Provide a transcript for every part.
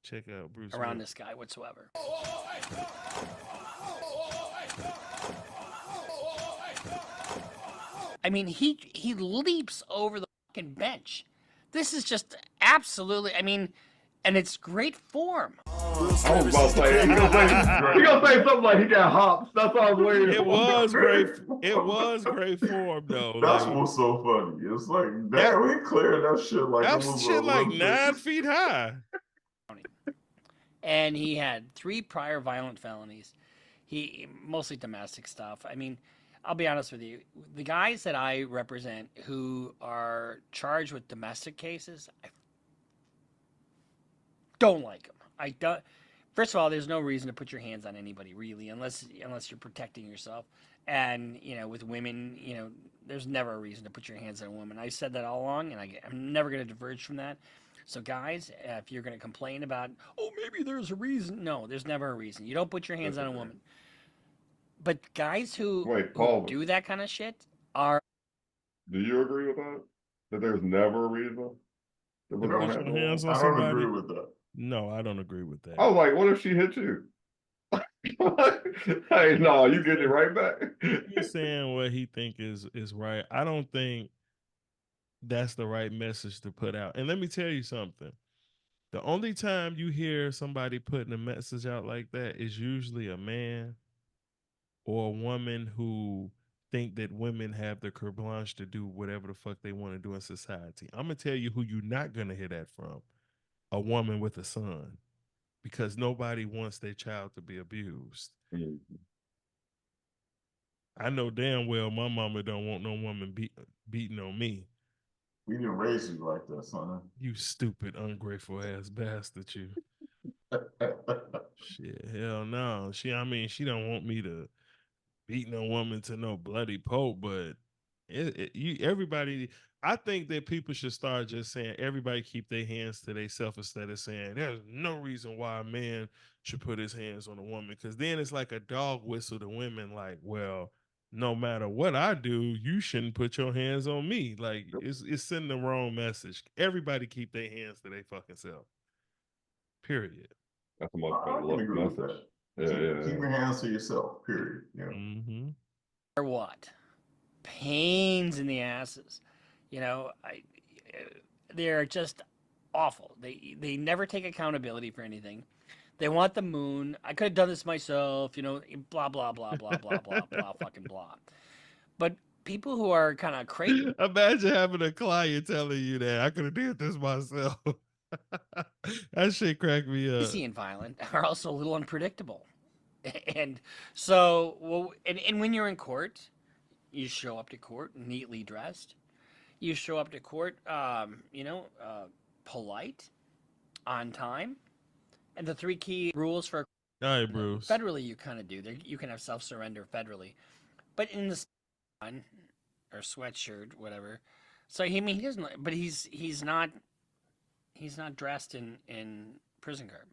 Check out Bruce around Willis. this guy whatsoever. I mean, he leaps over the fucking bench. This is just absolutely. I mean, and it's great form. I was about to say, he gonna say something like he got hops. That's all I was waiting It for. was great. It was great form though. That's Like, what's so funny. It's like, that, damn, we cleared that shit like it that's was shit like Olympics. 9 feet high. And he had 3 prior violent felonies. He mostly domestic stuff. I mean, I'll be honest with you. The guys that I represent who are charged with domestic cases, I don't like them. I don't. First of all, there's no reason to put your hands on anybody really, unless you're protecting yourself. And with women, there's never a reason to put your hands on a woman. I said that all along, and I'm never going to diverge from that. So, guys, if you're going to complain about, oh, maybe there's a reason, no, there's never a reason. You don't put your hands on a woman. But guys who do that kind of shit are. Do you agree with that? That there's never a reason? To put your hands on I don't somebody? agree with that. No, I don't agree with that. I was like, what if she hit you? Hey, no, you get it right back. He's saying what he think is right. I don't think that's the right message to put out. And let me tell you something. The only time you hear somebody putting a message out like that is usually a man or a woman who think that women have the carte blanche to do whatever the fuck they want to do in society. I'm gonna tell you who you're not gonna hear that from. A woman with a son. Because nobody wants their child to be abused. I know damn well my mama don't want no woman beating on me. We didn't raise you like that, son. You stupid, ungrateful ass bastard, you. Shit, hell no. She don't want me to beat no woman to no bloody pope, but everybody. I think that people should start just saying everybody keep their hands to themselves instead of saying there's no reason why a man should put his hands on a woman, because then it's like a dog whistle to women, like, well, no matter what I do, you shouldn't put your hands on me. Like, it's sending the wrong message. Everybody keep their hands to their fucking self. Period. That's a much I better can agree with message. that. Keep your hands to yourself, period. Mm-hmm. Or what? Pains in the asses. They're just awful. They never take accountability for anything. They want the moon. I could have done this myself, blah, blah, blah, blah, blah, blah, blah, fucking blah. But people who are kind of crazy. Imagine having a client telling you that I could have did this myself. That shit cracked me up. Crazy and violent are also a little unpredictable. And so, and when you're in court, you show up to court neatly dressed. You show up to court, polite, on time. And the 3 key rules for All right, Bruce. Federally, you kind of do. You can have self-surrender federally, but in the or sweatshirt, whatever. So he doesn't. But he's not dressed in prison garb.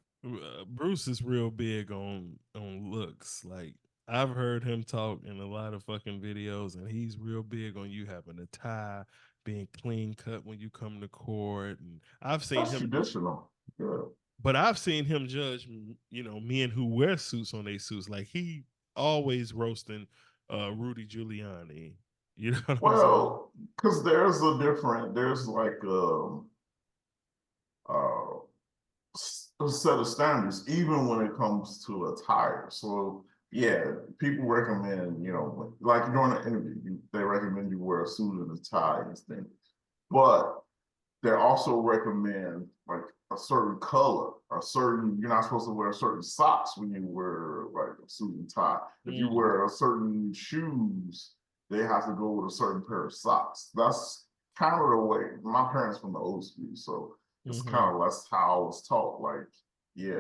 Bruce is real big on looks. Like, I've heard him talk in a lot of fucking videos, and he's real big on you having a tie, being clean cut when you come to court. And I've seen him traditional. Yeah. But I've seen him judge, men who wear suits on their suits. Like, he always roasting Rudy Giuliani. You know what I'm saying? Well, because there's like a set of standards, even when it comes to attire. So yeah, people recommend, like during an interview, they recommend you wear a suit and a tie and things. But they also recommend like a certain color, you're not supposed to wear certain socks when you wear like a suit and tie. If you wear a certain shoes, they have to go with a certain pair of socks. That's kind of the way. My parents from the old school, so it's kind of that's how I was taught. Like, yeah,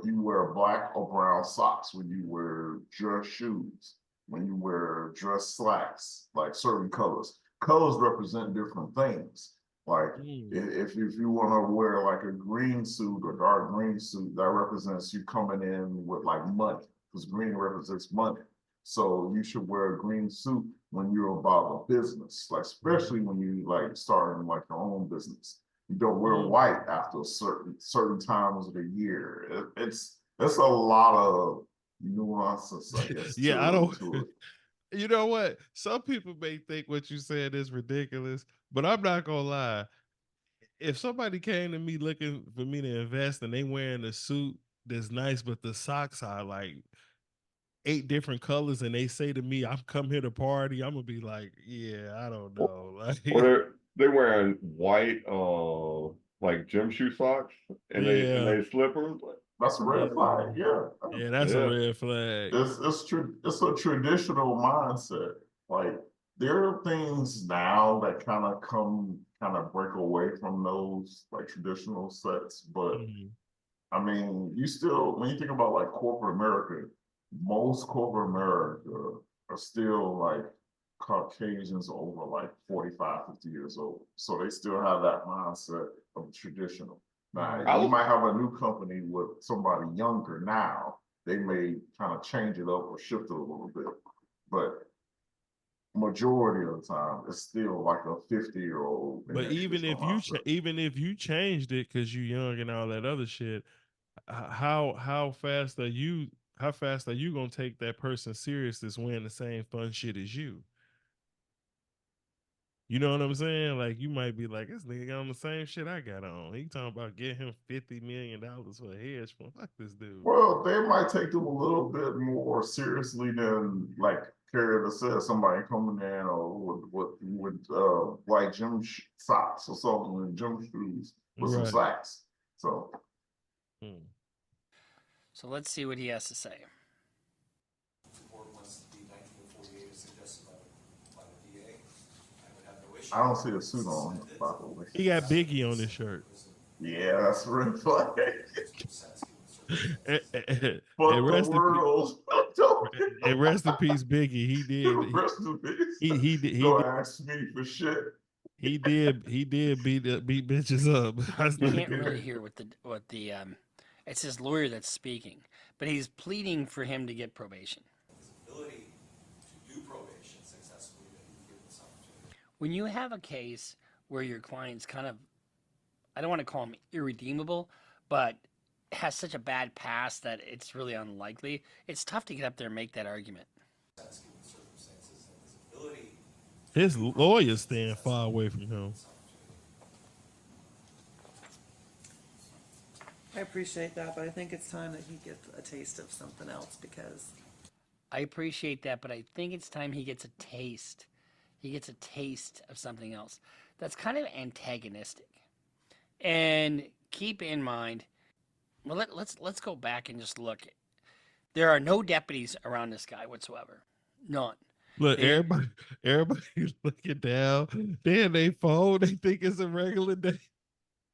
you wear black or brown socks when you wear dress shoes, when you wear dress slacks, like certain colors. Colors represent different things. Like if you want to wear like a green suit or dark green suit, that represents you coming in with like money, because green represents money. So you should wear a green suit when you're about a business, like especially when you like starting like your own business. You don't wear white after certain times of the year. It's a lot of nuances, I guess, Yeah, I don't. to it. You know what? Some people may think what you said is ridiculous, but I'm not gonna lie. If somebody came to me looking for me to invest and they wearing a suit that's nice, but the socks are like 8 different colors, and they say to me, "I'm come here to party," I'm gonna be like, "Yeah, I don't Or, know." Like, or they're wearing white, like gym shoe socks, and yeah, they slippers. Like, That's a red flag. Yeah, yeah, that's a yeah. red flag. it's a traditional mindset. Like there are things now that kind of break away from those like traditional sets, but Mhm. I mean, you still when you think about like corporate America, most corporate America are still like Caucasians over like 45, 50 years old. So they still have that mindset of traditional. Now, I you was might have a new company with somebody younger now. They may kind of change it up or shift it a little bit. But majority of the time, it's still like a 50-year-old in But that traditional mindset. even if you changed it because you young and all that other shit, how fast are you? How fast are you gonna take that person serious that's wearing the same fun shit as you? You know what I'm saying? Like you might be like, this nigga got on the same shit I got on. He talking about getting him $50 million for a hedge fund. Fuck this dude. Well, they might take them a little bit more seriously than like Carrier said, somebody coming in or with white socks or something and gym shoes with some Right. slacks. So Hmm. So let's see what he has to say. Report was the 1948 as suggested by the DA. I would have no issue. I don't see a suit on him, by the way. He got Biggie on his shirt. Yeah, that's a red flag. and, and- But and the rest in peace. world, And rest in peace, Biggie. He did. rest in peace. He did. He Don't did. ask me for shit. He did beat bitches up. That's You not can't really good. hear what the it's his lawyer that's speaking, but he's pleading for him to get probation. Ability to do probation successfully that you give this opportunity. When you have a case where your client's kind of, I don't want to call him irredeemable, but has such a bad past that it's really unlikely, it's tough to get up there and make that argument. Given the circumstances and his ability His lawyers stand far away from him. I appreciate that, but I think it's time that he gets a taste of something else because I appreciate that, but I think it's time he gets a taste. He gets a taste of something else. That's kind of antagonistic. And keep in mind, well, let's go back and just look. There are no deputies around this guy whatsoever. None. Look, They- everybody looking down. They in their phone. They think it's a regular day.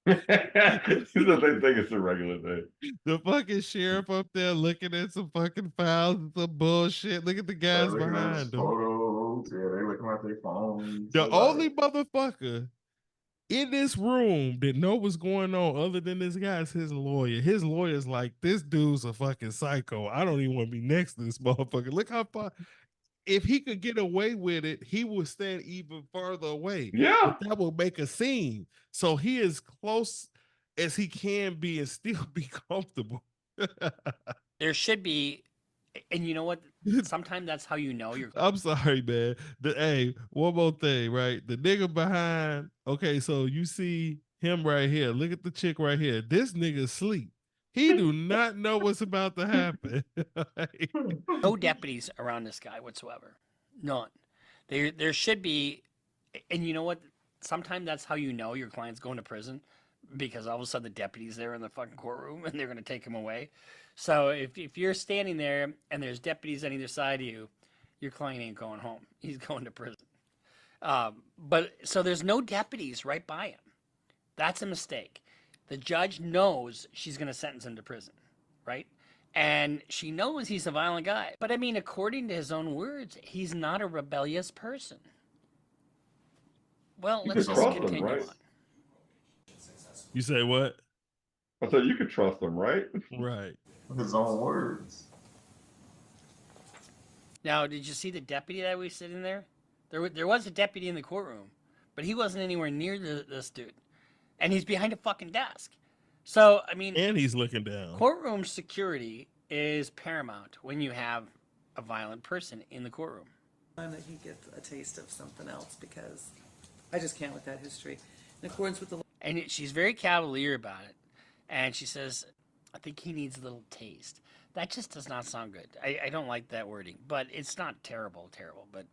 He said they think it's a regular day. The fucking sheriff up there looking at some fucking files and some bullshit. Look at the guys Looking at behind his them. photos. Yeah, they looking at their phones. The They're only like, motherfucker in this room that know what's going on other than this guy is his lawyer. His lawyer's like, this dude's a fucking psycho. I don't even want to be next to this motherfucker. Look how far. If he could get away with it, he would stand even further away. Yeah. But that will make a scene. So he is close as he can be and still be comfortable. There should be, and you know what? Sometimes that's how you know you're. I'm sorry, man. Hey, one more thing, right? The nigga behind. Okay, so you see him right here. Look at the chick right here. This nigga sleep. He do not know what's about to happen. No deputies around this guy whatsoever. None. There should be, and you know what? Sometimes that's how you know your client's going to prison, because all of a sudden the deputy's there in the fucking courtroom and they're going to take him away. So if you're standing there and there's deputies on either side of you, your client ain't going home. He's going to prison. But so there's no deputies right by him. That's a mistake. The judge knows she's going to sentence him to prison, right? And she knows he's a violent guy. But I mean, according to his own words, he's not a rebellious person. Well, You let's can just trust him, continue right? on. You say what? I said you could trust him, right? Right. his own words. Now, did you see the deputy that was sitting there? There was a deputy in the courtroom, but he wasn't anywhere near this dude. and he's behind a fucking desk. So I mean, And he's looking down. courtroom security is paramount when you have a violent person in the courtroom. Time that he gets a taste of something else, because I just can't with that history. In accordance with the And she's very cavalier about it. And she says, I think he needs a little taste. That just does not sound good. I don't like that wording, but it's not terrible, but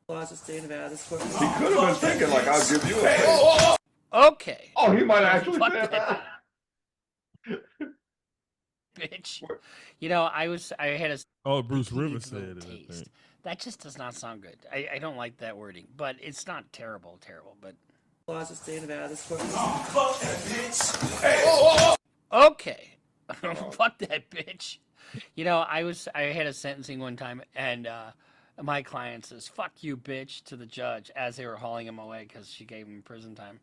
laws of the state of Nevada, this court. He could have been thinking like, "I'll give you a taste." okay. Oh, he might actually Fuck say that. that. Bitch. You know, I had a Oh, Bruce he Rivers needs a said little it, I taste. think. That just does not sound good. I don't like that wording, but it's not terrible, but Laws of the state of Nevada, this court. okay. Fuck that bitch. You know, I had a sentencing one time, and my client says, "Fuck you, bitch," to the judge as they were hauling him away because she gave him prison time.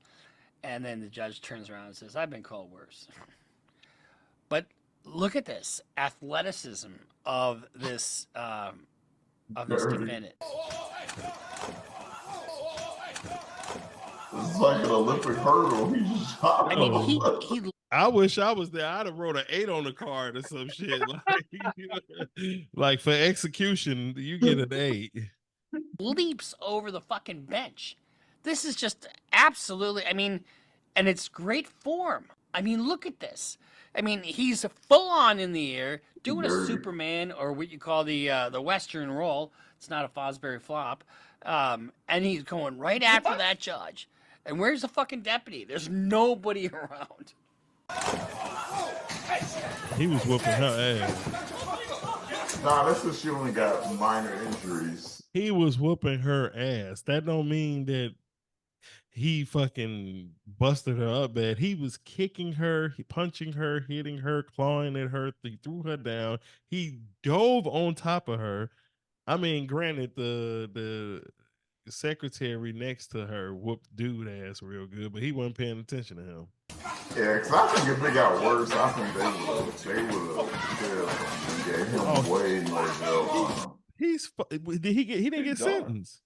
And then the judge turns around and says, "I've been called worse." But look at this athleticism of this defendant. It's like an Olympic hurdle. He just shot I mean, Oh. he I wish I was there. I'd have wrote an 8 on the card or some shit. Like for execution, you get an 8. leaps over the fucking bench. This is just absolutely, I mean, and it's great form. I mean, look at this. I mean, he's full on in the air, doing a Dirty. Superman or what you call the Western roll. It's not a Fosbury flop. And he's going right after that judge. And where's the fucking deputy? There's nobody around. He was whooping her ass. Nah, that's just she only got minor injuries. He was whooping her ass. That don't mean that he fucking busted her up bad. He was kicking her, punching her, hitting her, clawing at her. He threw her down. He dove on top of her. I mean, granted, the secretary next to her whooped dude ass real good, but he wasn't paying attention to him. Yeah, because I think if it got worse, I think they would have gave him Oh. way more jail time. He didn't get He's done. sentenced.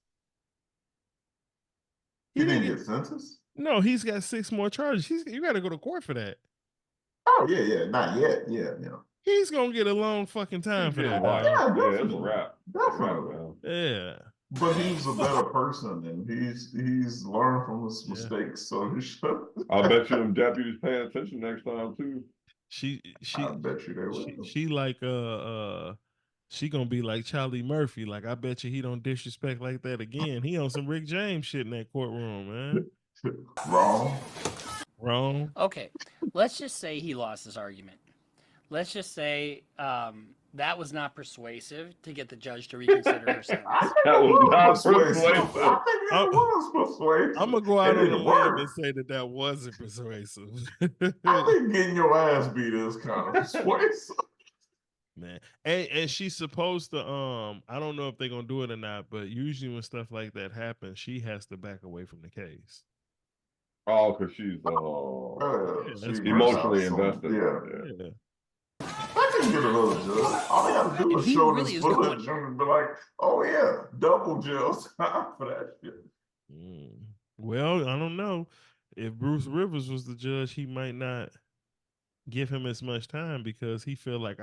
He didn't get sentenced? No, he's got 6 more charges. You got to go to court for that. Oh, yeah, not yet. Yeah. He's gonna get a long fucking time for that. Life. dog. Yeah, it's a wrap. Definitely. Yeah. But he's a better person, and he's learned from his mistakes, so he should. I bet you them deputies paying attention next time too. I bet you they will. she like she gonna be like Charlie Murphy. Like, I bet you he don't disrespect like that again. He on some Rick James shit in that courtroom, man. Wrong. Okay, let's just say he lost his argument. Let's just say that was not persuasive to get the judge to reconsider her sentence. That was not persuasive. I think that was persuasive. I'm gonna go out It on a didn't limb work. and say that wasn't persuasive. I think getting your ass beat is kind of persuasive. Man, and she's supposed to I don't know if they're gonna do it or not, but usually when stuff like that happens, she has to back away from the case. Oh, because she's that's emotionally so, invested. Yeah. I can get another judge. All they gotta do And is he show really this is footage going- and be like, "Oh yeah, double jail time for that shit." Well, I don't know. If Bruce Rivers was the judge, he might not give him as much time because I feel like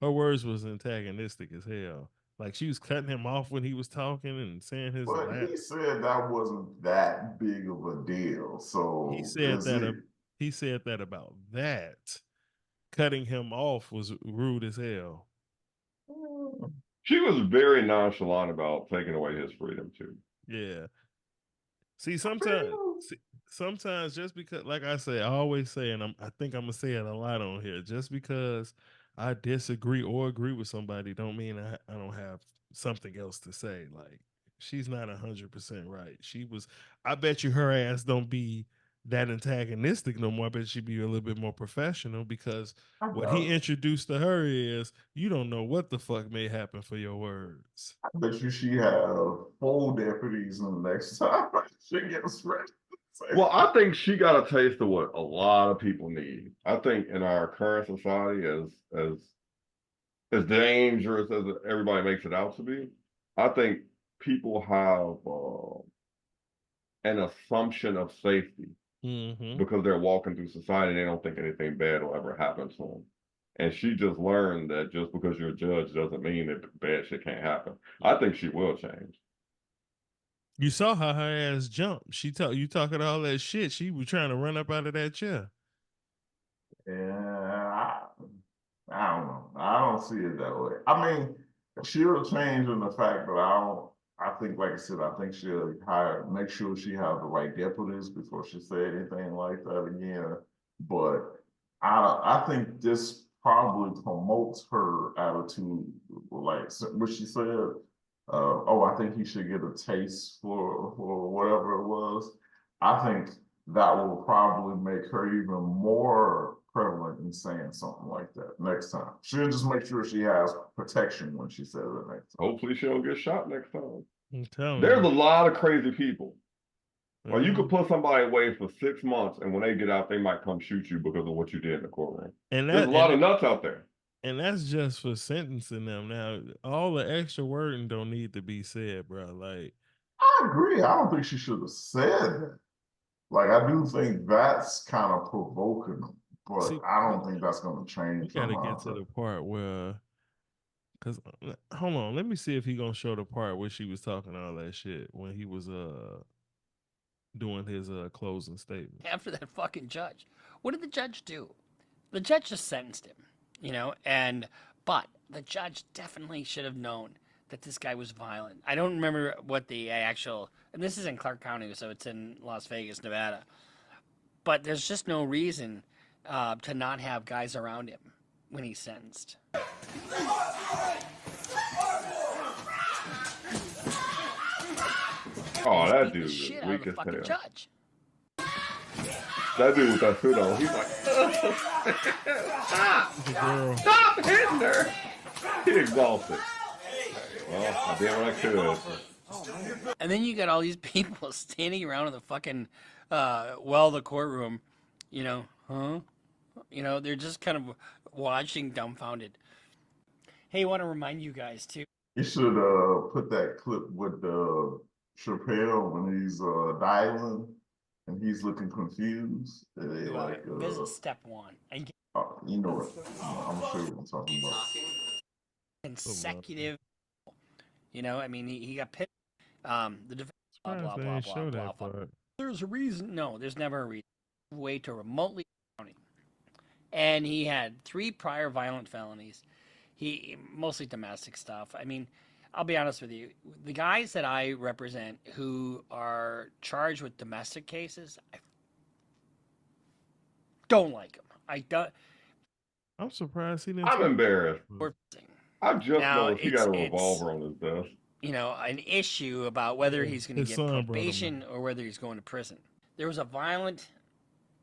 her words was antagonistic as hell. Like, she was cutting him off when he was talking and saying his But last. he said that wasn't that big of a deal. So He said he said that about that. Cutting him off was rude as hell. She was very nonchalant about taking away his freedom too. Yeah. See, sometimes just because, like I say, I always say, and I think I'm gonna say it a lot on here. Just because I disagree or agree with somebody, don't mean I don't have something else to say. Like, she's not 100% right. I bet you her ass don't be that antagonistic no more. I bet she'd be a little bit more professional because what he introduced to her is, you don't know what the fuck may happen for your words. I bet you she have 4 deputies in the next time she gets ready. Well, I think she got a taste of what a lot of people need. I think in our current society, as dangerous as everybody makes it out to be, I think people have an assumption of safety Mm-hmm. because they're walking through society and they don't think anything bad will ever happen to them. And she just learned that just because you're a judge doesn't mean that bad shit can't happen. I think she will change. You saw how her ass jumped. You talking all that shit. She was trying to run up out of that chair. Yeah, I don't know. I don't see it that way. I mean, she'll change in the fact that I think, like I said, I think she'll make sure she has the right deputies before she say anything like that again. But I think this probably promotes her attitude, like what she said. Oh, I think he should get a taste for whatever it was. I think that will probably make her even more prevalent in saying something like that next time. She'll just make sure she has protection when she says it next time. Hopefully she don't get shot next time. I'm telling There's a you. lot of crazy people. Well, you Mhm. could put somebody away for 6 months, and when they get out, they might come shoot you because of what you did in the courtroom. And There's a lot of nuts out there. And that's just for sentencing them. Now, all the extra wording don't need to be said, bro. Like, I agree. I don't think she should have said that. Like, I do think that's kind of provoking them, but See, I don't think that's going to we change. gotta get to the part where, cause hold on, let me see if he gonna show the part where she was talking all that shit when he was doing his closing statement. After that fucking judge, what did the judge do? The judge just sentenced him, you know, but the judge definitely should have known that this guy was violent. I don't remember what the actual, and this is in Clark County, so it's in Las Vegas, Nevada. But there's just no reason to not have guys around him when he's sentenced. Oh, that Beat the dude is shit out of weak the as fucking hell. judge. That dude with that suit on, he's like, Girl. stop hitting her. He exhausted. Well, I did what I could. And then you got all these people standing around in the fucking the courtroom, you know, huh? You know, they're just kind of watching dumbfounded. Hey, I want to remind you guys too. You should put that clip with Chappelle when he's dialing and he's looking confused. They like Visit step one and get you know what? I'm sure what I'm talking about. consecutive. You know, I mean, he got picked. The defense. Blah blah Surprised they blah ain't blah show blah that blah. part. There's a reason. No, there's never a reason. Way to remotely counting. And he had 3 prior violent felonies. He mostly domestic stuff. I mean, I'll be honest with you. The guys that I represent who are charged with domestic cases, I don't like them. I don't. I'm surprised he didn't. I'm embarrassed. I just Now, noticed he got a it's- revolver on his desk. You know, an issue about whether Yeah, he's going to his get son brought him probation or whether he's going to prison. There was a violent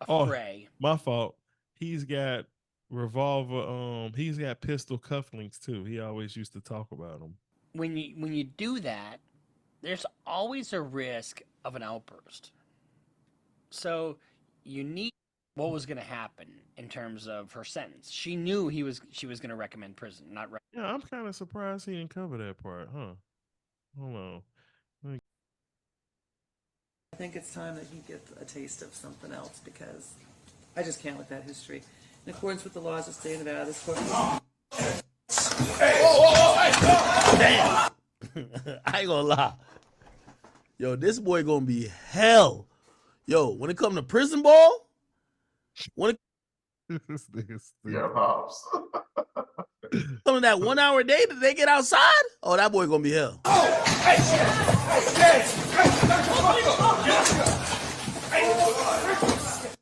Oh. affray. My fault. He's got revolver. He's got pistol cufflinks too. He always used to talk about them. When you do that, there's always a risk of an outburst. So you need what was going to happen in terms of her sentence. She knew she was going to recommend prison, not. Yeah, I'm kind of surprised he didn't cover that part, huh? Hold on. I think it's time that he gets a taste of something else because I just can't with that history. In accordance with the laws of the state of Nevada, this court. I ain't gonna lie. Yo, this boy gonna be hell. Yo, when it come to prison ball, This nigga stupid. Yeah, pops. come to that 1 hour a day that they get outside, oh, that boy gonna be hell.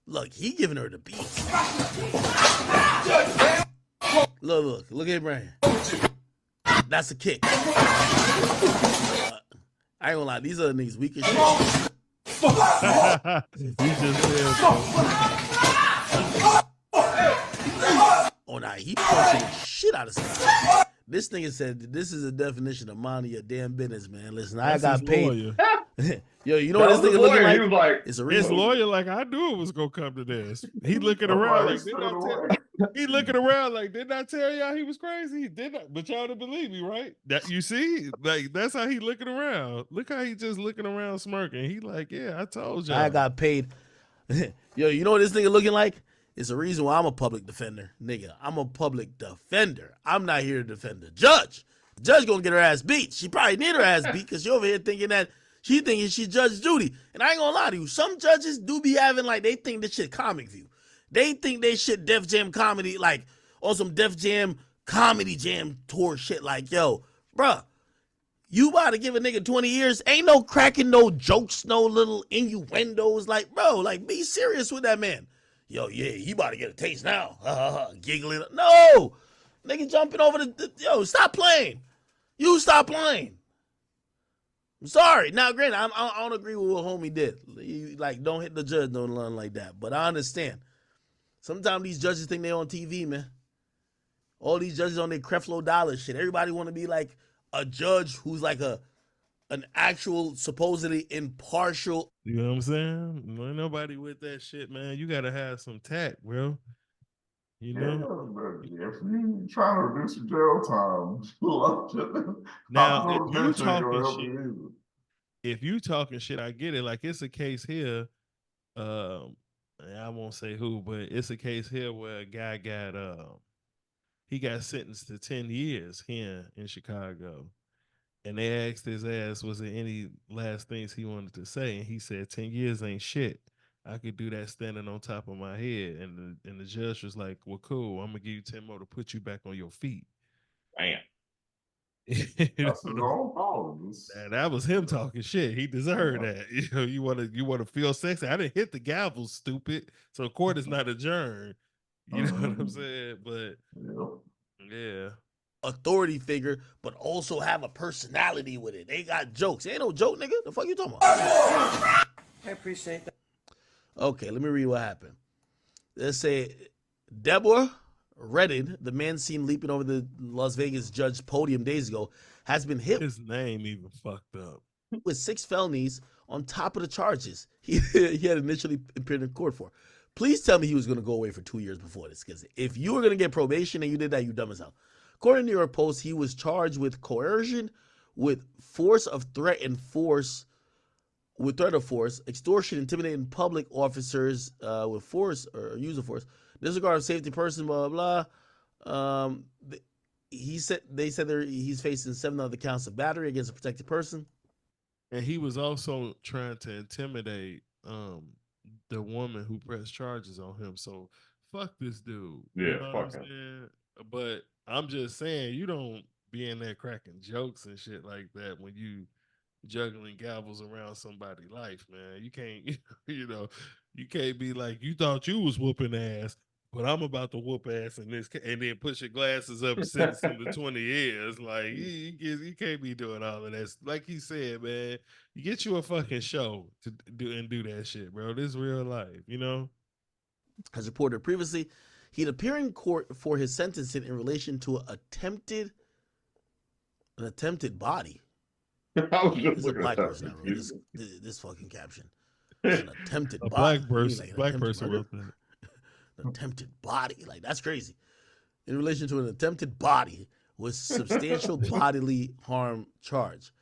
Look, he giving her the beats. Look at him right here. That's a kick. I ain't gonna lie, these other niggas weak as shit. He just said, Oh, nah, he punching the shit out of somebody. This nigga said, this is a definition of minding your damn business, man. Listen, I that's got his paid. lawyer. Yo, you know That what was this his nigga looking lawyer. He like? was like, It's a His real lawyer, like, I knew it was gonna come to this. He looking around like, didn't I tell? He looking around like, didn't I tell y'all he was crazy? Did not, but y'all didn't believe me, right? That you see, like that's how he looking around. Look how he just looking around smirking. He like, yeah, I told y'all. I got paid. Yo, you know what this nigga looking like? It's the reason why I'm a public defender, nigga. I'm a public defender. I'm not here to defend the judge. The judge gonna get her ass beat. She probably need her ass beat because she over here thinking that she thinking she Judge Judy. And I ain't gonna lie to you, some judges do be having like they think this shit comic view. They think they shit Def Jam comedy like on some Def Jam comedy jam tour shit. Like, yo, bruh, you about to give a nigga 20 years? Ain't no cracking no jokes, no little innuendos. Like, bro, like be serious with that man. Yo, yeah, you about to get a taste now. Giggling. No! Nigga jumping over yo, stop playing. You stop playing. I'm sorry. Now, granted, I don't agree with what homie did. Like, don't hit the judge, don't learn like that. But I understand. Sometimes these judges think they on TV, man. All these judges on their Creflo Dollar shit. Everybody want to be like a judge who's like an actual, supposedly impartial. You know what I'm saying? Ain't nobody with that shit, man. You gotta have some tact, bro. You Yeah, know? but if you trying to reduce your jail time, Now, I know if you that shit gonna talking help shit, you if you talking shit, I get it. Like it's a case here. I won't say who, but it's a case here where a guy got he got sentenced to 10 years here in Chicago. And they asked his ass, was there any last things he wanted to say? And he said, 10 years ain't shit. I could do that standing on top of my head. And the judge was like, well, cool. I'm going to give you 10 more to put you back on your feet. Damn. That's his own fault. And that was him talking shit. He deserved that. You know, you want to feel sexy. I didn't hit the gavel, stupid. So court is not adjourned. You know what I'm saying? But yeah. Authority figure, but also have a personality with it. They got jokes. Ain't no joke, nigga. The fuck you talking about? I appreciate that. Okay, let me read what happened. Let's say Deborah Reddin, the man seen leaping over the Las Vegas judge podium days ago, has been hit His name even fucked up. with 6 felonies on top of the charges he had initially appeared in court for. Please tell me he was going to go away for 2 years before this, because if you were going to get probation and you did that, you dumb as hell. According to the New York Post, he was charged with coercion, with force of threat and force, with threat of force, extortion, intimidating public officers with force or use of force, disregard of safety person, blah blah blah. They said he's facing 7 other counts of battery against a protected person. And he was also trying to intimidate the woman who pressed charges on him. So fuck this dude. Yeah, you know fuck what I'm him. saying? But I'm just saying, you don't be in there cracking jokes and shit like that when you juggling gavels around somebody's life, man. You can't, you know, you can't be like, you thought you was whooping ass, but I'm about to whoop ass in this, and then put your glasses up and sentence him to 20 years. Like, you can't be doing all of that. Like he said, man, you get you a fucking show to do that shit, bro. This is real life, you know? As reported previously, he'd appear in court for his sentencing in relation to an attempted body. I was just It's a looking black at person that that. wrote this fucking caption. It's an attempted A body. black You mean person, like an black attempted person murder? wrote that. An attempted body. Like, that's crazy. In relation to an attempted body with substantial bodily harm charge.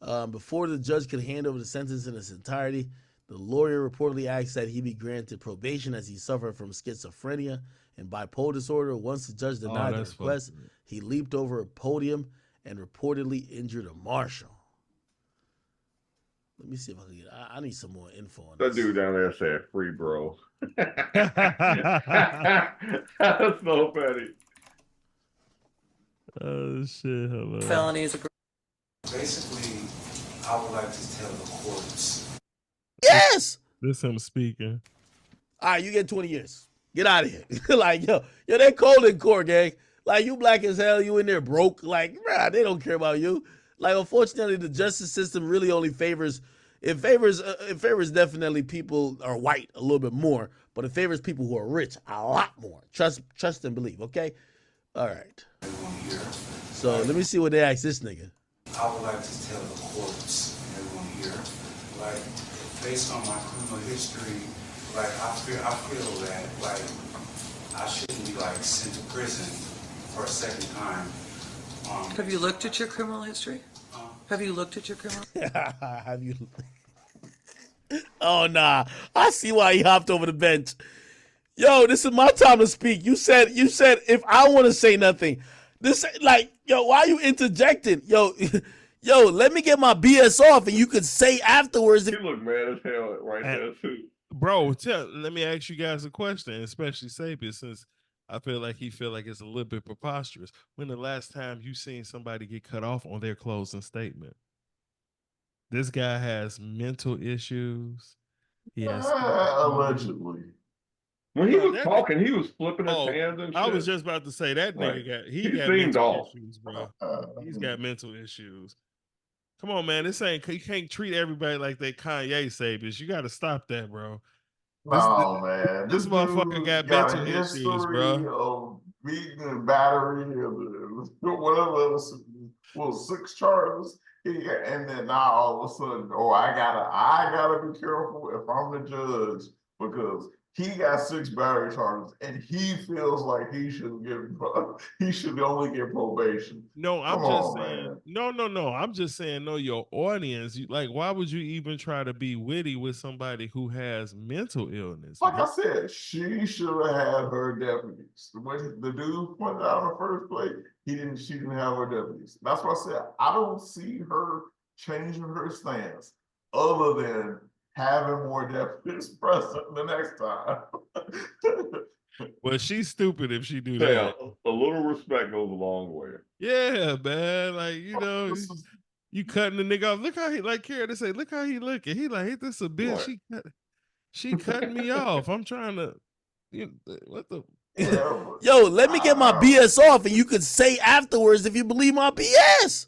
Before the judge could hand over the sentence in its entirety, the lawyer reportedly asked that he be granted probation as he suffered from schizophrenia and bipolar disorder. Once the judge denied the that's request, fucked up. he leaped over a podium and reportedly injured a marshal. Let me see if I can get. I need some more info on That this. dude down there said free bro. That's so funny. Oh shit! Hello. Felony is a Basically, I would like to tell the courts. Yes. This him speaking. All right, you get 20 years. Get out of here. Like, yo, they cold in court, gang. Like, you black as hell, you in there broke. Like, bruh, they don't care about you. Like, unfortunately, the justice system really only favors definitely people are white a little bit more, but it favors people who are rich a lot more. Trust and believe, okay? All right. So let me see what they ask this nigga. I would like to tell the courts and everyone here, like, based on my criminal history, like, I feel that, like, I shouldn't be, like, sent to prison for a second time. Have you looked at your criminal history? Have you looked at your criminal? Have you? Oh nah, I see why he hopped over the bench. Yo, this is my time to speak. You said if I want to say nothing, this like yo, why are you interjecting? Yo, yo, let me get my BS off, and you could say afterwards. He looked mad as hell right And- there too. Bro, let me ask you guys a question, especially Sapien, since I feel like he feel like it's a little bit preposterous. When the last time you seen somebody get cut off on their closing statement? This guy has mental issues. He has Allegedly. When he Bro, was that talking, he was flipping his Oh, hands and shit. I was just about to say that Like, nigga got he got seemed mental off. issues, bro. He's got mental issues. Come on, man. This ain't you can't treat everybody like they Kanye Sabius. You got to stop that, bro. No, man. this motherfucker dude got got a mental issues, history bro. of beating and battery and whatever was 6 charges. And then now all of a sudden, oh, I gotta be careful if I'm the judge because he got 6 battery charges and he feels like he should only get probation. No, I'm Come just on, saying. man. No. I'm just saying. No, your audience. Like, why would you even try to be witty with somebody who has mental illness? Like man? I said, she should have had her deputies. When the dude pointed out in the first place, she didn't have her deputies. That's what I said. I don't see her changing her stance other than having more deputies present the next time. Well, she's stupid if she do Say, that. a little respect goes a long way. Yeah, man. Like, you cutting the nigga off. Look how he like Kara to say, look how he looking. He like, hey, this a bitch. Right. She cutting me off. I'm trying to what the Yeah, Yo, let me get my I- BS off, and you could say afterwards if you believe my BS.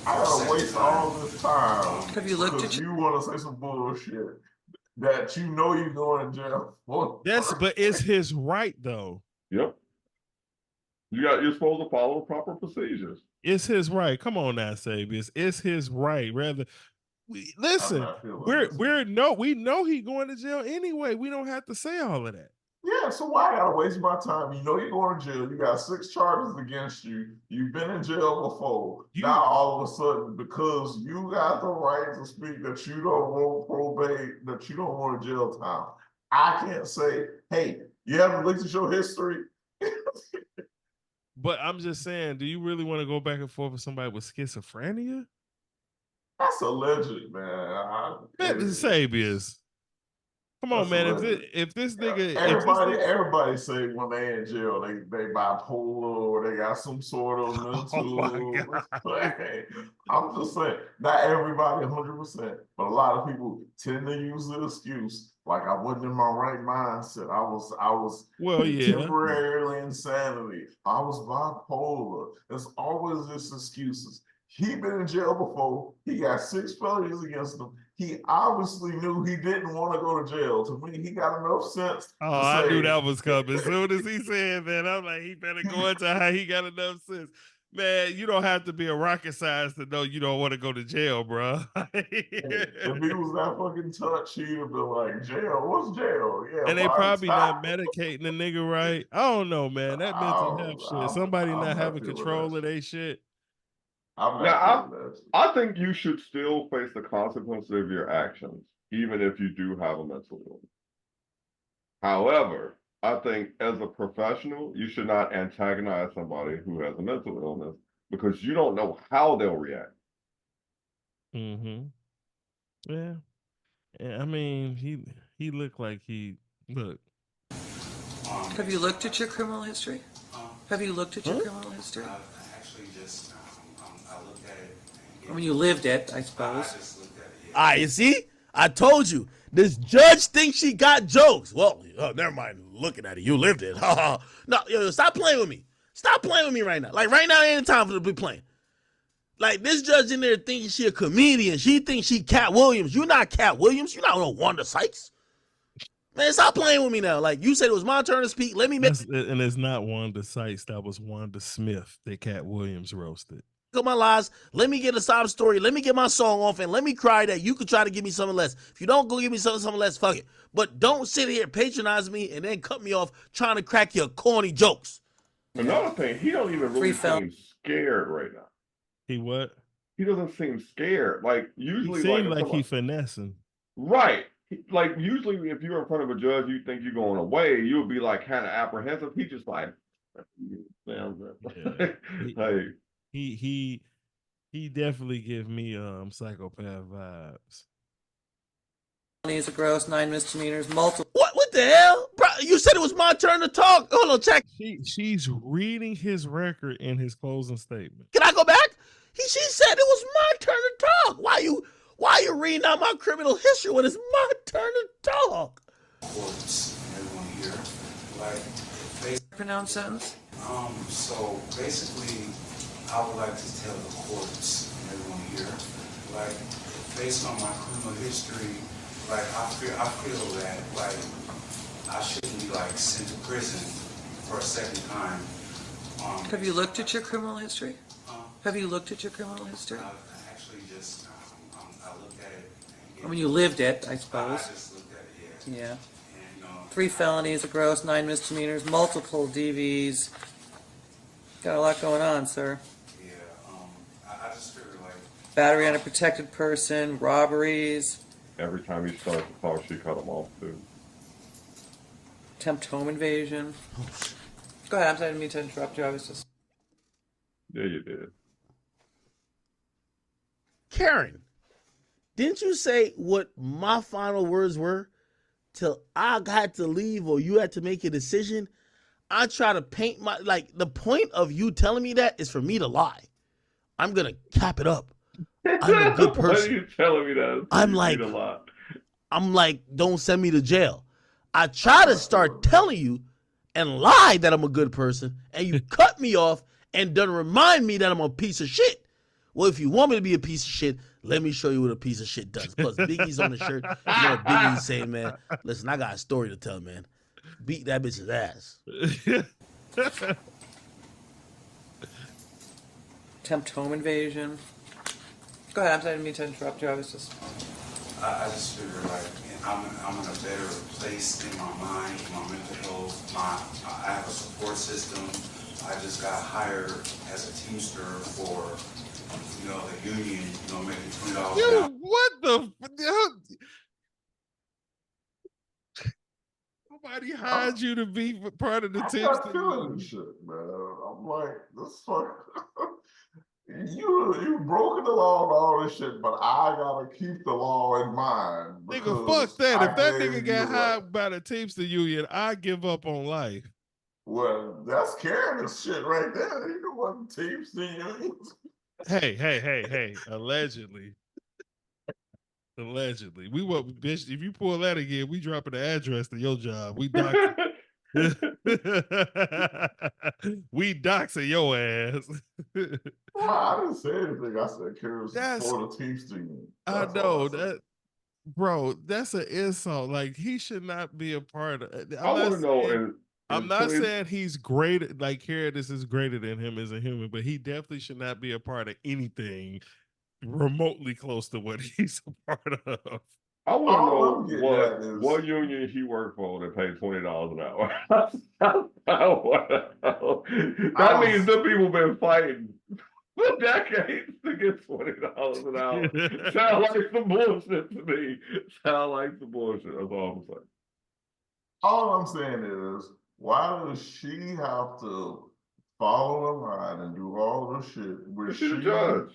I gotta waste all this time. Have you looked at because you want to say some bullshit that you know you're going to jail for? but it's his right though. Yep. You're supposed to follow the proper procedures. It's his right. Come on now, Sabius. It's his right. Listen, not feeling we know he going to jail anyway. We don't have to say all of that. Yeah, so why I gotta waste my time? You know you're going to jail. You got 6 charges against you. You've been in jail before. Now all of a sudden, because you got the right to speak that you don't want probate, that you don't want jail time, I can't say, hey, you haven't looked at your history. But I'm just saying, do you really want to go back and forth with somebody with schizophrenia? That's alleged, man. Sabius. Come on, That's man. alleged. If this nigga, Everybody say when they in jail, they bipolar or they got some sort of mental. I'm just saying, not everybody 100%, but a lot of people tend to use the excuse like I wasn't in my right mindset. I was well, yeah. temporarily insanity. I was bipolar. There's always this excuses. He been in jail before. He got 6 felonies against him. He obviously knew he didn't want to go to jail. To me, he got enough sense. Oh, to I say, knew that was coming. As soon as he said that, I'm like, he better go into how he got enough sense. Man, you don't have to be a rocket scientist to know you don't want to go to jail, bro. If he was that fucking touch, he'd have been like, jail? What's jail? Yeah, And they fine, probably stop. not medicating the nigga right. I don't know, man. That mental health shit. Somebody I'm not not having feeling control that of their shit. I'm Now, not feeling that shit. I think you should still face the consequences of your actions, even if you do have a mental illness. However, I think as a professional, you should not antagonize somebody who has a mental illness because you don't know how they'll react. Mm-hmm. Yeah. I mean, he looked like look. Have you looked at your criminal history? Have you looked at your criminal history? I actually just, I looked at it. I mean, you lived it, I I suppose. just looked at it. Yeah. All right, you see? I told you. This judge thinks she got jokes. Well, never mind looking at it. You lived it. No, yo, stop playing with me. Stop playing with me right now. Like, right now ain't time for to be playing. Like, this judge in there thinking she a comedian. She thinks she Cat Williams. You're not Cat Williams. You're not no Wanda Sykes. Man, stop playing with me now. Like, you said it was my turn to speak. Let me make And it's not Wanda Sykes. That was Wanda Smith that Cat Williams roasted. up my lies. Let me get a sob story. Let me get my song off, and let me cry that you could try to give me something less. If you don't go give me something less, fuck it. But don't sit here patronize me and then cut me off trying to crack your corny jokes. Another thing, he don't even really Free film. seem scared right now. He what? He doesn't seem scared. Like He usually, seemed if like he somebody- finessing. Right. Like usually if you're in front of a judge, you think you're going away, you'll be like kind of apprehensive. He just like, Yeah. like, He he definitely give me psychopath vibes. Felonies are gross, 9 misdemeanors, multiple. What the hell? Bro, you said it was my turn to talk. Hold on, check. She's reading his record in his closing statement. Can I go back? She said it was my turn to talk. Why you reading out my criminal history when it's my turn to talk? Courts and everyone here, like, Pronounced sentence? so basically, I would like to tell the courts and everyone here, like, based on my criminal history, like, I feel that, like, I shouldn't be, like, sent to prison for a second time. Have you looked at your criminal history? Um, Have you looked at your criminal history? I actually just, I looked at it. I mean, you lived it, I I suppose. just looked at it, yeah. Yeah. And, 3 felonies are gross, 9 misdemeanors, multiple DVs. Got a lot going on, sir. yeah, I just figured, like, Battery on a protected person, robberies, every time he starts to talk, she cut him off too. attempt home invasion. Go ahead, I'm sorry, I didn't mean to interrupt you. I was just. Yeah, you did. Karen, didn't you say what my final words were? Till I had to leave or you had to make a decision. I try to paint my, like, the point of you telling me that is for me to lie. I'm gonna cap it up. I'm a good Why are person. you telling me that? I'm You like- need a lot. I'm like, don't send me to jail. I try to start telling you and lie that I'm a good person, and you cut me off and done remind me that I'm a piece of shit. Well, if you want me to be a piece of shit, let me show you what a piece of shit does. Plus, Biggie's on the shirt. You know what Biggie's saying, man? Listen, I got a story to tell, man. Beat that bitch's ass. Attempt home invasion. Go ahead, I'm sorry, I didn't mean to interrupt you. I was just. I just figure like I'm in a better place in my mind, my mental health. I have a support system. I just got hired as a teamster for the union. Making $20 an hour. Yo, what the? Nobody hired you to be part of the I'm Teamster not feeling Union. this shit, man. I'm like, this fuck. You broken the law and all this shit, but I gotta keep the law in mind. Nigga, because fuck that. I If that gave nigga you got the hired right. by the Teamster Union, I give up on life. Well, that's Karen's shit right there. You know what teams unions? Hey. Allegedly. Allegedly. We what bitch, if you pull that again, we dropping the address to your job. We doxing. We doxing your ass. Well, I didn't say anything. I said Karen's That's- for the teams union. I That's all know said. that, bro. That's an insult. Like he should not be a part of. I want to know. I'm not saying he's great. Like Carradis is greater than him as a human, but he definitely should not be a part of anything remotely close to what he's a part of. I All I'm want to getting know at is- what union he worked for that paid $20 an hour. I wanna know. That means the people been fighting for decades to get $20 an hour. Sound like some bullshit to me. Sound like some bullshit. That's all I'm saying. All I'm saying is, why does she have to follow a line and do all the shit where She's a judge.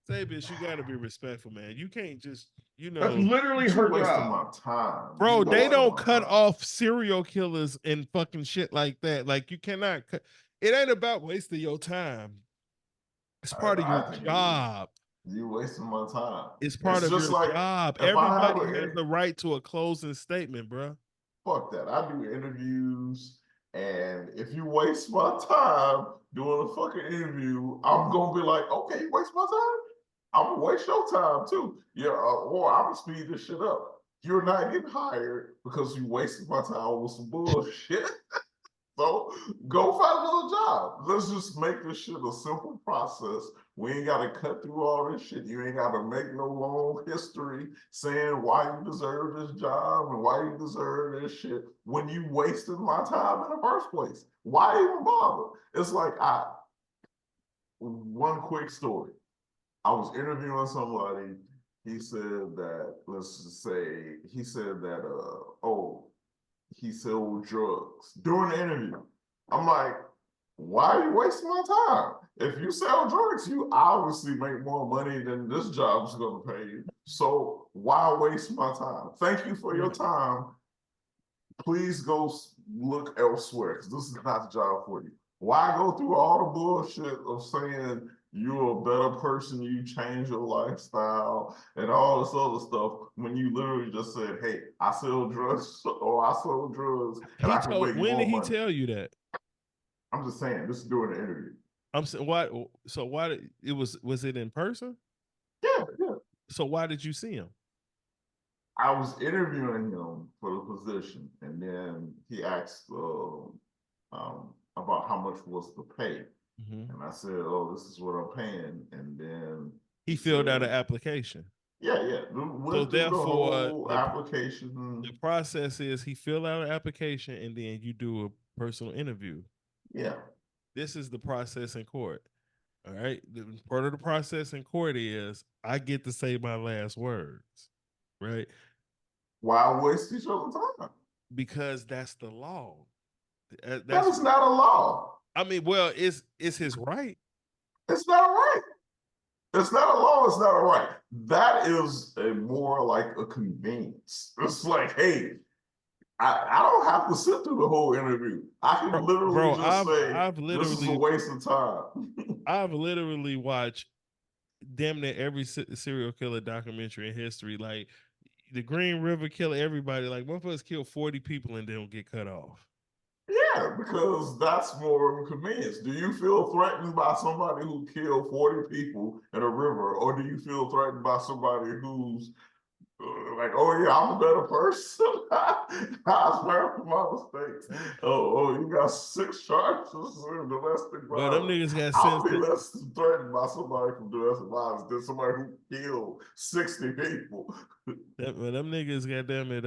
Say, bitch, you gotta be respectful, man. You can't just, That's literally You her wasting job. my time. bro. You They wasting don't my cut time. off serial killers and fucking shit like that. Like you cannot cut. It ain't about wasting your time. It's part of I your think it is. job. You wasting my time. It's part of just your like job. if I have Everybody a has the right to a closing statement, bro. Fuck that. I do interviews, and if you waste my time doing a fucking interview, I'm gonna be like, okay, you waste my time. I'm gonna waste your time too. Yeah, or I'm gonna speed this shit up. You're not getting hired because you wasted my time with some bullshit. So go find another job. Let's just make this shit a simple process. We ain't gotta cut through all this shit. You ain't gotta make no long history saying why you deserve this job and why you deserve this shit when you wasted my time in the first place. Why even bother? It's like one quick story. I was interviewing somebody he said that, let's just say, he said that, he sold drugs during the interview. I'm like, why are you wasting my time? If you sell drugs, you obviously make more money than this job's going to pay you. So why waste my time? Thank you for your time. Please go look elsewhere because this is not the job for you. Why go through all the bullshit of saying you're a better person, you change your lifestyle, and all this other stuff when you literally just said, hey, I sell drugs or I sold drugs and I can make When more did he money. tell you that? I'm just saying, this is during the interview. I'm saying why? So why did it was it in person? Yeah. So why did you see him? I was interviewing him for the position, and then he asked about how much was the pay. Mm-hmm. And I said, oh, this is what I'm paying. And then He filled out an said, application. Yeah. So therefore, the application. The process is he fill out an application and then you do a personal interview. Yeah. This is the process in court. All right. Part of the process in court is I get to say my last words. Right. Why waste each other's time? Because that's the law. That is not a law. I mean, well, it's his right. It's not a right. It's not a law. It's not a right. That is a more like a convenience. It's like, hey, I don't have to sit through the whole interview. I can literally say, this is a waste of time. I've literally watched damn near every serial killer documentary in history. Like the Green River Killer, everybody, like motherfuckers kill 40 people and they don't get cut off. Yeah, because that's more of a convenience. Do you feel threatened by somebody who killed 40 people in a river, or do you feel threatened by somebody who's like, oh yeah, I'm a better person. I learned from my mistakes. Oh, you got 6 charges of domestic violence. Well, them niggas got I'll be sentenced. less threatened by somebody from domestic violence than somebody who killed 60 people. Them niggas, goddamn it,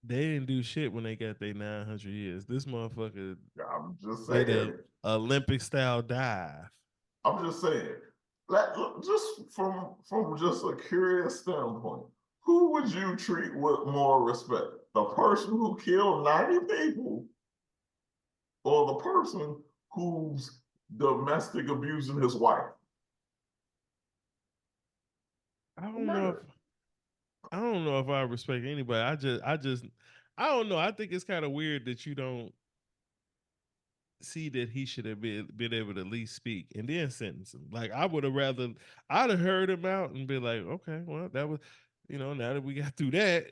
they didn't do shit when they got their 900 years. This motherfucker I'm just did saying. an Olympic style dive. I'm just saying. Just from just a curious standpoint, who would you treat with more respect? The person who killed 90 people or the person who's domestic abusing his wife? I don't know if I respect anybody. I don't know. I think it's kind of weird that you don't see that he should have been able to at least speak and then sentence him. Like I'd have heard him out and be like, okay, well, that was, now that we got through that,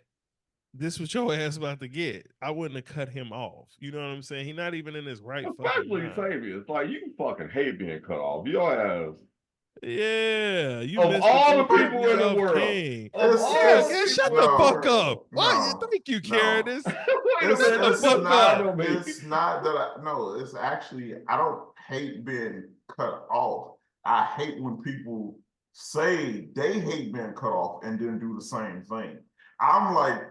this was your ass about to get. I wouldn't have cut him off. You know what I'm saying? He's not even in his right Especially Fabius. Like, you fucking hate being cut off. Your ass. Yeah, you of all the people in the world. Shut the fuck up. Why? Thank you, Candace. It's not that it's actually, I don't hate being cut off. I hate when people say they hate being cut off and then do the same thing. I'm like,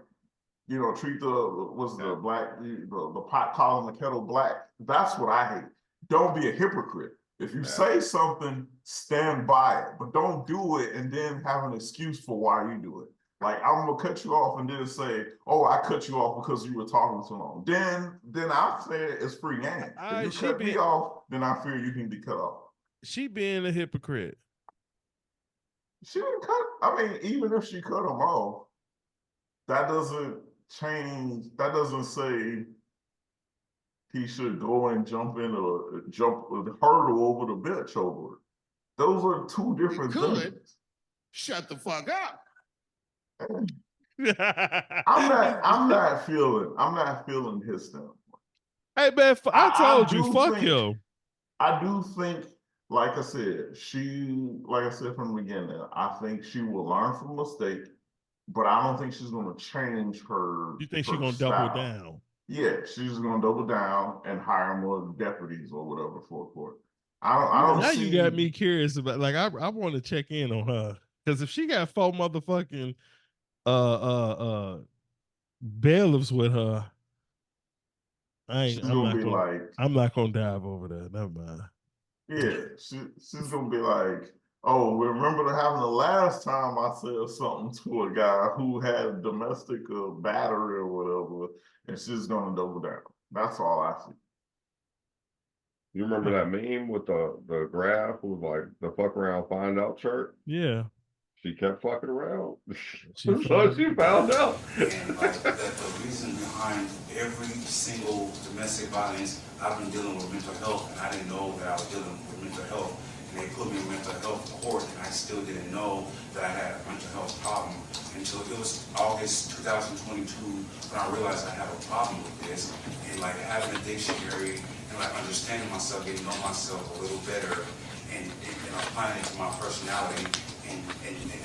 treat the pot calling the kettle black. That's what I hate. Don't be a hypocrite. If you say something, stand by it, but don't do it and then have an excuse for why you do it. Like, I'm gonna cut you off and then say, "Oh, I cut you off because you were talking too long." Then I say it's free game. If you cut me off, then I fear you can be cut off. She being a hypocrite. She didn't cut. I mean, even if she cut him off, that doesn't change. That doesn't say he should go and jump hurdle over the bench over it. Those are two different things. Shut the fuck up. I'm not feeling his standpoint. Hey man, I told you, fuck him. I do think, like I said from the beginning, I think she will learn from a mistake, but I don't think she's gonna change her. You think she's gonna double down? Yeah, she's gonna double down and hire more deputies or whatever for court. I don't. Now you got me curious about. Like, I want to check in on her, because if she got 4 motherfucking bailiffs with her, I'm not gonna dive over there. Never mind. Yeah, she's gonna be like, Oh, remember the happened the last time I said something to a guy who had domestic battery or whatever, and she's gonna double down. That's all I see. You remember that meme with the graph with like the fuck around find out shirt? Yeah. She kept fucking around. She So found- she found out. And like that, the reason behind every single domestic violence, I've been dealing with mental health, and I didn't know that I was dealing with mental health. And they put me in mental health court, and I still didn't know that I had a mental health problem until it was August 2022 when I realized I have a problem with this. And like having a dictionary and like understanding myself, getting to know myself a little better, and applying it to my personality. And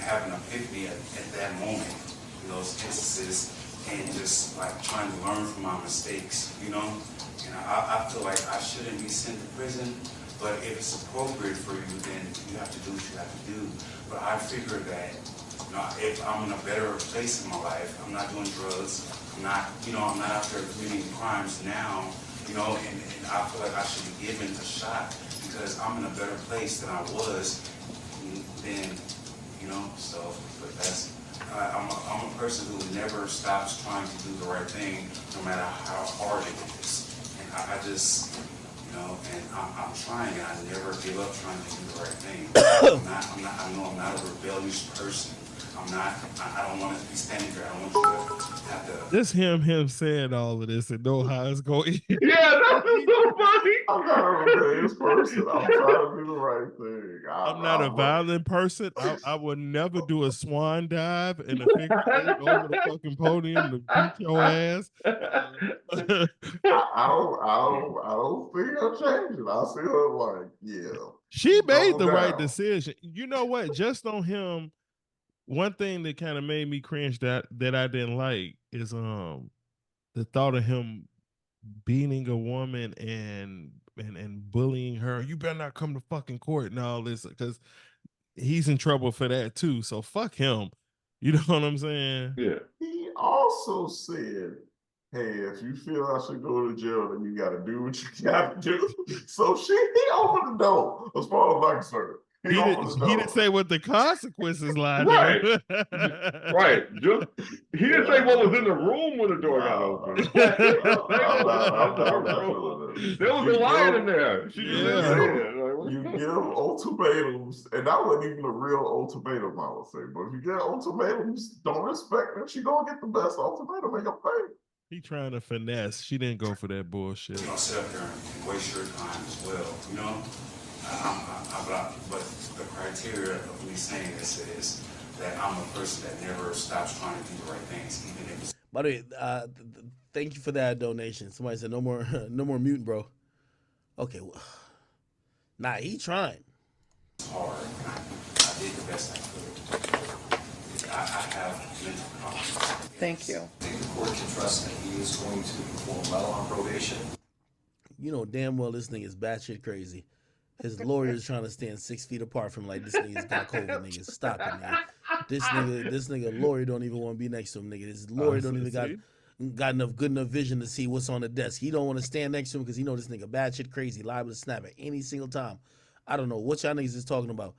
having an epiphany at that moment, in those instances, and just like trying to learn from my mistakes, you know? And I feel like I shouldn't be sent to prison, but if it's appropriate for you, then you have to do what you have to do. But I figure that, you know, if I'm in a better place in my life, I'm not doing drugs, I'm not out there committing crimes now, you know, and I feel like I should be given a shot because I'm in a better place than I was then, you know, so, but that's, I'm a person who never stops trying to do the right thing, no matter how hard it is. And I just, you know, and I'm trying, and I never give up trying to do the right thing. I know I'm not a rebellious person. I don't want to be standing here. I want you to have to. This him saying all of this and know how it's going. Yeah, that's so funny. I'm not a rebellious person. I'm trying to do the right thing. I'm not a violent person. I would never do a swan dive and a figure eight over the fucking podium to beat your ass. I don't think I'm changing. I see her like, yeah. She made Double the right down. decision. You know what? Just on him, one thing that kind of made me cringe that I didn't like is the thought of him beating a woman and bullying her. You better not come to fucking court and all this because he's in trouble for that too. So fuck him. You know what I'm saying? Yeah. He also said, hey, if you feel I should go to jail, then you gotta do what you gotta do. So he opened the door, as far as I'm concerned. He didn't say what the consequences lie. Right. Right. He didn't say what was in the room when the door got open. There was a lion in there. She just didn't say it. You give ultimatums, and that wasn't even a real ultimatum, I would say. But if you get ultimatums, don't expect that you're gonna get the best ultimatum in your face. He trying to finesse. She didn't go for that bullshit. You know, sit up there and waste your time as well, you know? But the criteria of me saying this is that I'm a person that never stops trying to do the right things, even if it's. By the way, thank you for that donation. Somebody said no more mutant, bro. Okay, well, nah, he trying. Hard. I did the best I could. I have mental problems. Thank you. I think the court can trust that he is going to perform well on probation. You know damn well this nigga is batshit crazy. His lawyer is trying to stand 6 feet apart from like this nigga's got COVID, nigga. Stop it, nigga. This nigga lawyer don't even want to be next to him, nigga. This lawyer don't even got good enough vision to see what's on the desk. He don't want to stand next to him because he know this nigga batshit crazy, liable to snap at any single time. I don't know what y'all niggas is talking about.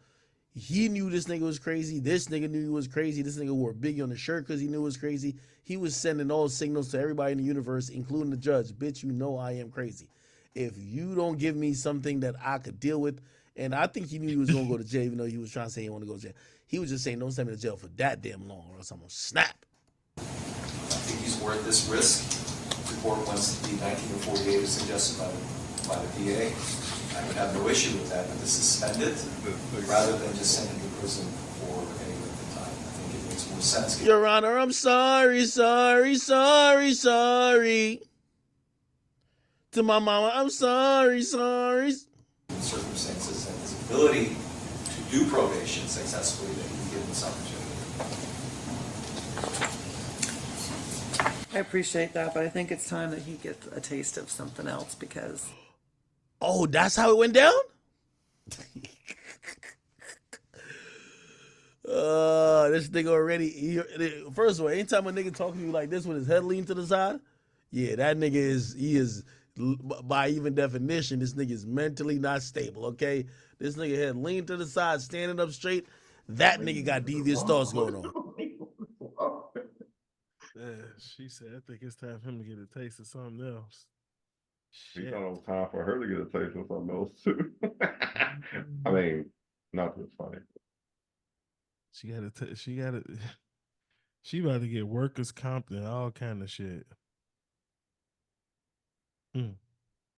He knew this nigga was crazy. This nigga knew he was crazy. This nigga wore Biggie on the shirt because he knew it was crazy. He was sending all signals to everybody in the universe, including the judge. Bitch, you know I am crazy. If you don't give me something that I could deal with, and I think he knew he was going to go to jail, even though he was trying to say he wanted to go to jail. He was just saying, don't send me to jail for that damn long, or else I'm going to snap. I think he's worth this risk. The court wants the 1948 as suggested by the PA. I would have no issue with that, but to suspend it rather than just send him to prison for any length of time. I think it makes more sense. Your Honor, I'm sorry. To my mama, I'm sorry. In circumstances and his ability to do probation successfully, that he given this opportunity. I appreciate that, but I think it's time that he gets a taste of something else because. Oh, that's how it went down? This nigga already. First of all, anytime a nigga talking to you like this with his head leaned to the side, yeah, that nigga is By even definition, this nigga is mentally not stable. Okay, this nigga had leaned to the side, standing up straight. That nigga got devious thoughts going on. She said, I think it's time for him to get a taste of something else. She Shit. thought it was time for her to get a taste of something else too. I mean, not this funny. She she about to get workers' comp and all kind of shit. Mm.